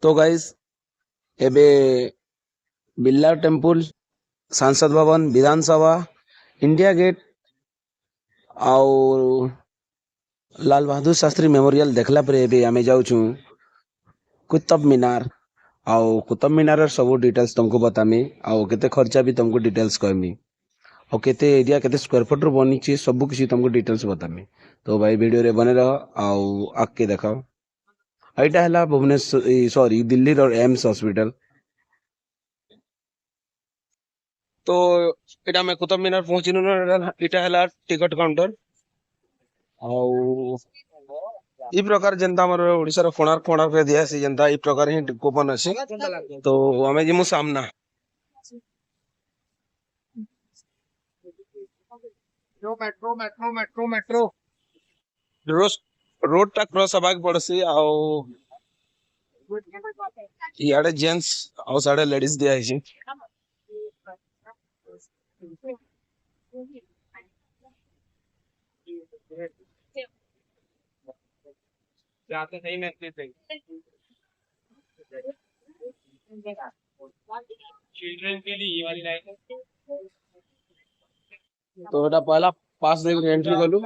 तो गाइस एबे बिरला टेम्पल, सांसद भवन, विधानसभा, इंडिया गेट आउ लाल बहादुर शास्त्री मेमोरियल देखला पर एबे आमे जाउछु कुतुब मीनार। आउ कुतुब मीनार सब डिटेल्स तुमको बतामी, आउ केते खर्चा भी तुमको डिटेल्स कहमी, और केते एरिया केते स्क्वायर फुट रो बनी छी सब किसी तुमको डिटेल्स बतामी। तो भाई वीडियो रे बने रहो आउ आके देखाओ। एटा हला भुवनेश्वर सॉरी दिल्ली रो एम्स हॉस्पिटल। तो एटा में कुतुब मीनार पहुंचिनु न, एटा हला टिकट काउंटर। आउ ई प्रकार जनता हमर ओडिसा रो कोणार्क कोणार्क रे दिया सी जनता ई प्रकार ही कूपन अछि। तो हमें जिमु सामना मेट्रो मेट्रो मेट्रो मेट्रो रोज रोड टा क्रॉस हबाक पड़सी। आउ इयाडे जेंट्स आउ साडे लेडीज दिया अछि। जाते सही में चिल्ड्रन के लिए ये वाली लाइन है। तो एटा पहला पास दे एंट्री कलु।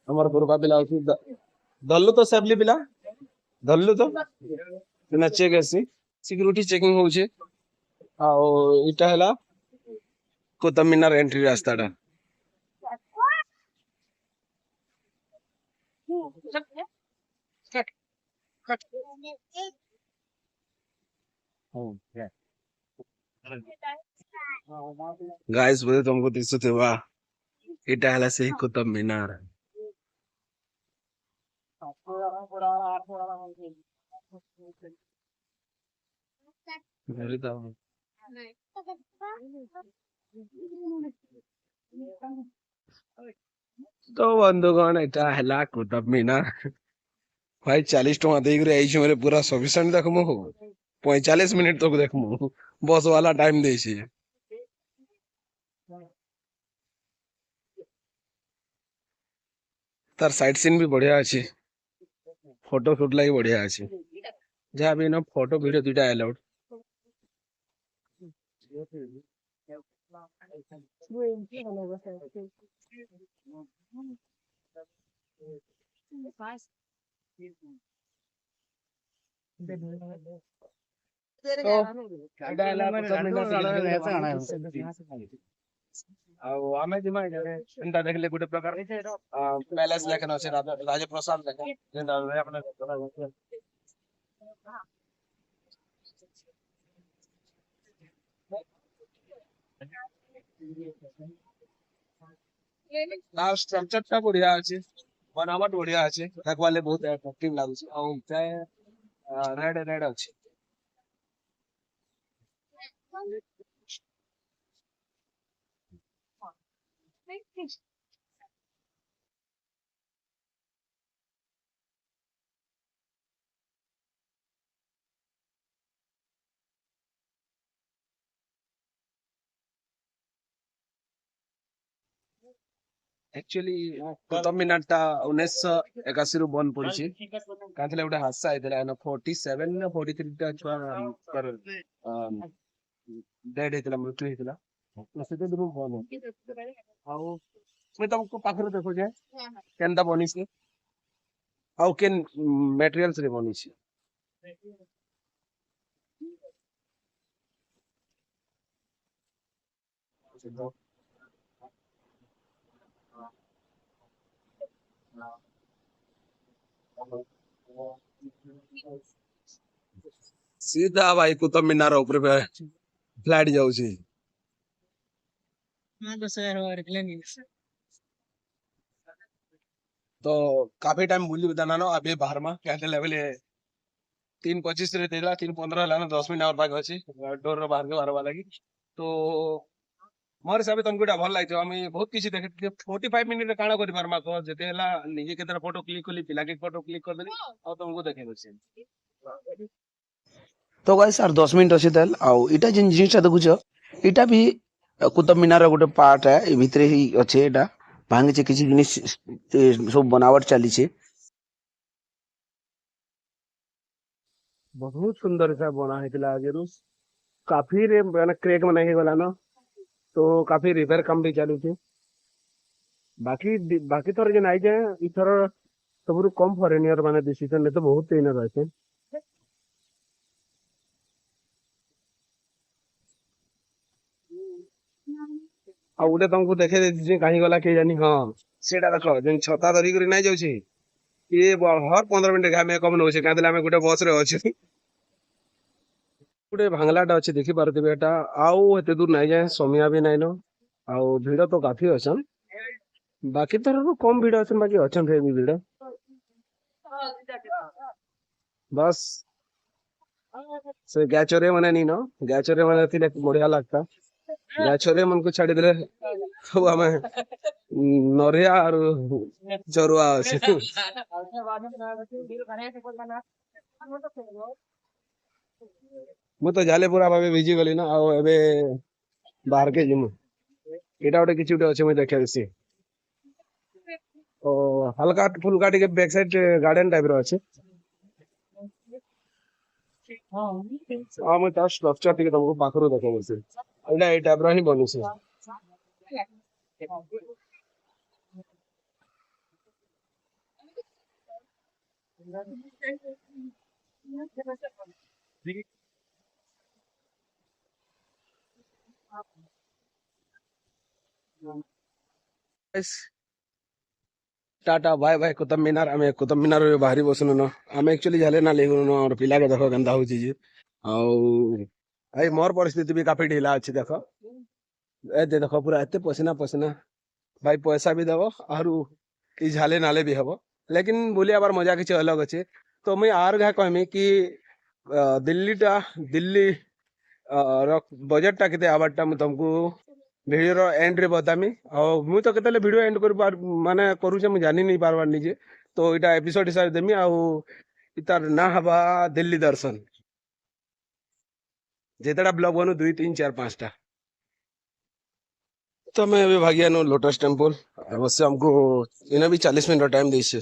हमर गुरुबा पिला अछि दल्लु तो सेफली पिला धरलु तो ना चेक आसी सिक्योरिटी चेकिंग होउछे। आउ इटा हला कुतुब मीनार एंट्री रास्ताटा। गाइस बोले तुमको दिसते हुआ इटा हला से कुतुब मीनार। तो बंधुगण इटा हला कुतुब मीनार। भाई 40 टका देख रे आइछ मेरे पूरा सफिशिएंट देखमु 45 मिनट तक देखमु बस वाला टाइम दे छी। तार साइड सीन भी बढ़िया अछि, फोटो शूट लागि बढ़िया अछि। जहाँ भी न फोटो वीडियो दुटा अलाउड। तो एटा हला कुतुब मीनार ଆଉ ଆମେ ଯିମା ଏନ୍ତା ଦେଖିଲେ ଗୋଟେ ପ୍ରକାର ପ୍ୟାଲେସ ଲେଖନ ଅଛି ରାଜପ୍ରସାଦ ଲେଖେ ଯେନ୍ତା ଆପଣ ତାର ଷ୍ଟ୍ରକ୍ଚର ଟା ବଢିଆ ଅଛି, बनावट बढ़िया ଅଛି, देखवाले बहुत अट्रैक्टिव लाଗୁଛି। ଆଉ रेड रेड ଅଛି। एक्चुअली कुतुब मीनार टा 1981 रु बन पड़िछि। कांतले गोटे हादसा आइतला न 47 ना 43 टा छुआ पर डेड हेतला मृत्यु हेतला तो सेते दुरु बन। आउ मैं तुमको पाखरे देखो जे केनता बनिछि आउ केन मटेरियल्स रे बनिछि। सीधा भाई कुतुब मीनार ऊपर पे फ्लाइट जाउछि। तो काफी टाइम बुली बताना नो अभी बाहर में कहते लेवल 3:25 रे तेला 3:15 लाना 10 मिनट और बाकी अछि डोर रो बाहर के बाहर लगी। तो मोर हिसाब तुमको एटा भल लागितो। हम बहुत किछि देखे 45 मिनिट रे काणा करि पारमा को जते हला निजे केतरा फोटो क्लिक करली पिला के फोटो क्लिक कर देली और तुमको देखे दछि। तो गाइस यार 10 मिनट अछि तल आउ इटा जिन जिनिसटा देखुछ इटा भी कुतुब मीनार गोटे पार्ट है। ए भितरे ही अच्छे एटा भांगे छे किछि जिनिस सब बनावट चली छे। बहुत सुंदर सा बना ହେଇଥିଲା ଆଗରୁ। काफी रे ମାନେ କ୍ରେକ୍ ମାନେ ହେଇଗଲା न तो काफी रिपेयर काम भी ଚାଲୁଛି। ବାକି ଥର ଯେ ନାଇଁ ଯେ ଇଥର ସବୁରୁ କମ ଫରେନିୟର ମାନେ ଦିଶିଛନ୍ତି ତ ବହୁତ ଟ୍ରେନର ଅଛି। ଆଉ ଗୋଟେ ତମକୁ ଦେଖେଇ ଦେଇଛି କାହିଁ ଗଲା କେହି ଜାଣି। ହଁ ସେଇଟା ଦେଖ ଯେମିତି ଛତା ଧରିକିରି ନାଇଁ ଯାଉଛି ଇଏ ହର 15 ମିନିଟ ଆମେ କମ ନଉଛି କାହିଁକି ଆମେ ଗୋଟେ ବସ ରେ ଅଛୁ। ଗୋଟେ ଭାଙ୍ଗଲାଟା ଅଛି ଦେଖିପାରୁଥିବେ ଏଟା ଆଉ ଏତେ ଦୂର ନାଇଁ ଯାଏ ସମିଆ ବି ନାଇଁନ ଆଉ ଭିଡ ତ କାଫି ଅଛନ୍। ବାକି ଥରରୁ କମ ଭିଡ ଅଛନ୍ ବାକି ଅଛନ୍ ବି ଭିଡ। ବସ୍ ସେ ଗାଚରେ ମାନେ ନିନ ଗାଚରେ ମାନେ ଥିଲେ ବଢିଆ ଲାଗତା। ଗାଛରେ ମନକୁ ଛାଡିଦେଲେ ସବୁ ଆମେ ନରିଆ ଆରୁ ଜରୁଆ ଅଛି। ମୁଁ ତ ଜାଲେ ପୁରା ଭାବେ ଭିଜି ଗଲି ନା ଆଉ ଏବେ ବାହାରକେ ଯିମୁ। ଏଇଟା ଗୋଟେ କିଛି ଗୋଟେ ଅଛି ମୁଇଁ ଦେଖେ ବେଶୀ। ଓ ହାଲକା ଫୁଲକା ଟିକେ ବ୍ୟାକ୍ ସାଇଡ ଗାର୍ଡେନ ଟାଇପ ର ଅଛି। ହଁ ମୁଁ ତାର ଷ୍ଟ୍ରକ୍ଚର ଟିକେ ତମକୁ ପାଖରୁ ଦେଖେଇଛି। ଏଇଟା ଏଇ ଟାଇପ ର ହିଁ ବନିଛି। Tata bye bye Qutub Minar आमे कुतुब मीनार रे बाहरी बसनु न आमे एक्चुअली झाले ना लेगुन और पिला के देखो गंदा होची जे ଆଉ ଭାଇ ମୋର ପରିସ୍ଥିତି ବି କାଫି ଢିଲା ଅଛି ଦେଖ ଏ ଦେଖ ପୁରା ଏତେ ପସିନା ପସିନା ଭାଇ ପଇସା ବି ଦବ ଆରୁ ଇ ଝାଲେ ନାଲେ ବି ହବ ଲେକିନ ବୁଲିବାର ମଜା କିଛି ଅଲଗ ଅଛି ତ ମୁଇଁ ଆର ଯାହା କହିମି କି ଦିଲ୍ଲୀଟା ଦିଲ୍ଲୀ ର ବଜେଟ ଟା କେତେ ଆବାରଟା ମୁଁ ତମକୁ ଭିଡିଓର ଏଣ୍ଡ ରେ बतामी ଆଉ ମୁଁ ତ କେତେବେଳେ ଭିଡିଓ ଏଣ୍ଡ କରି ମାନେ କରୁଛେ ମୁଁ ଜାନି नहीं पारबार ନିଜେ ତ ଏଇଟା ଏପିସୋଡ ହିସାବରେ ଦେମି ଆଉ ତାର ନା ହବା ଦିଲ୍ଲୀ ଦର୍ଶନ ଯେତେଟା ବ୍ଲଗ ବନୁ 2 3 4 5ଟା तो मैं अभी भागिया नो लोटस टेम्पल अवश्य हमको इन्हें भी 40 मिनट टाइम दीछे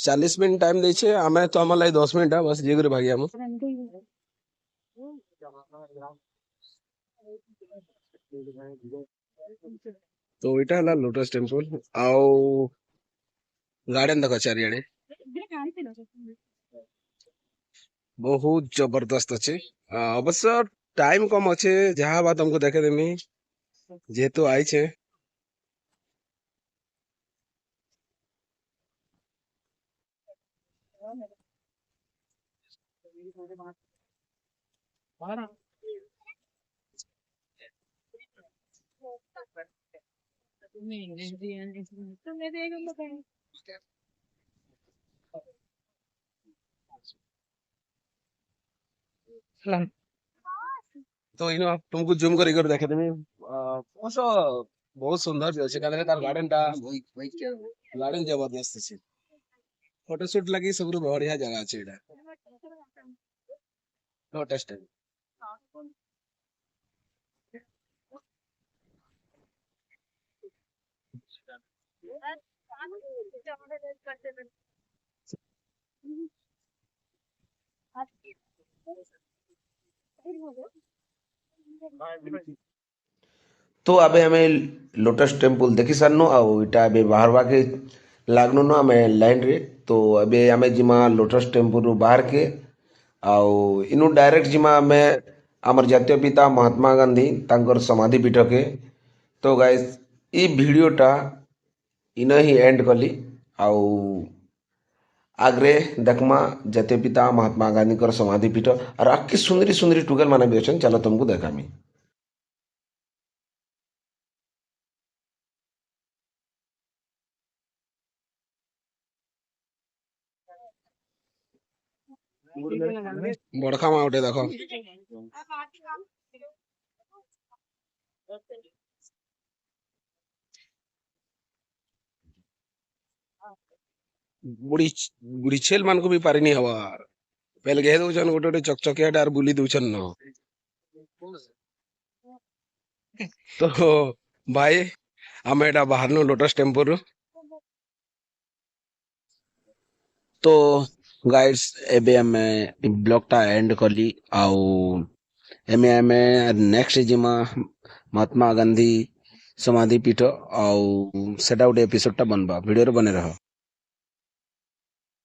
40 मिनट टाइम दीछे हमें तो हमारे 10 मिनट है बस जे भागिया हम तो इटा है लोटस टेम्पल आउ गार्डन देखो चारियाडे बहुत जबरदस्त अच्छे अवश्य टाइम कम अच्छे जहाँ बात हमको देखे देमी जेहेतु आइछे तो इन तुमको जूम कर देखे देमी अवश्य बहुत सुंदर भी अच्छे कारण तार गार्डन टा गार्डन जबरदस्त अच्छे फोटोशूट लगी सब बढ़िया जगह अच्छे एटा लोटस टेम्पल तो अबे हमें लोटस टेम्पल देखी सारनु आउ इटा अबे बाहरवा के लागनु न हमें लाइन रे तो अबे हमें जिमा लोटस टेम्पल रू बाहर के आउ इनु डायरेक्ट जिमा हमें आमर जातीय पिता महात्मा गांधी तांकर समाधि पीठ के तो guys E वीडियोटा in he and कली आउ आग्रे देखमा जातीय पिता महात्मा गांधी कर समाधि पीठ और आके सुंदरी सुंदरी टुगेल माने भी अछन चलो तुमको देखामी बड़खा माँ उठे देखो बुढ़ी बुढ़ी छेल मान को भी पारिनी हवा पहले कह दउछन गोटे गोटे चकचकियाटा आर बुली दउछन न तो भाई आमे एटा बाहर नो लोटस टेम्पल रू तो गाइड्स एबे आमे ब्लॉग टा एंड कली आउ एमे आमे नेक्स्ट जिमा महात्मा गांधी समाधि पीठ आउ सेटा गोटे एपिसोड टा बनबा वीडियो रे बने रह।